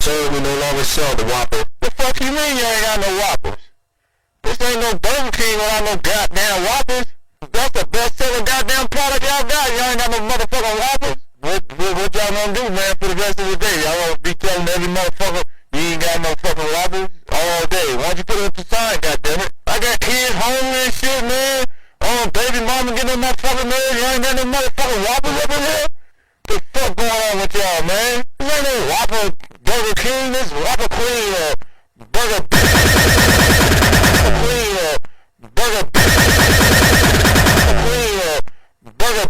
told we no longer sell the Whopper. The fuck you mean you ain't got no Whoppers? This ain't no Burger King without no goddamn Whoppers. That's the best selling goddamn product y'all got. Y'all ain't got no motherfucking Whoppers. What y'all gonna do, man, for the rest of the day? Y'all gonna be telling every motherfucker you ain't got no fucking Whoppers all day. Why don't you put it up the sign, goddammit? I got kids hungry and shit, man. Oh, baby mama getting on my fucking nerves. You ain't got no motherfucking Whoppers up in here? The fuck going on with y'all, man? This ain't no Whopper Burger King. This Whopper Queen Burger Queen Burger Queen Burger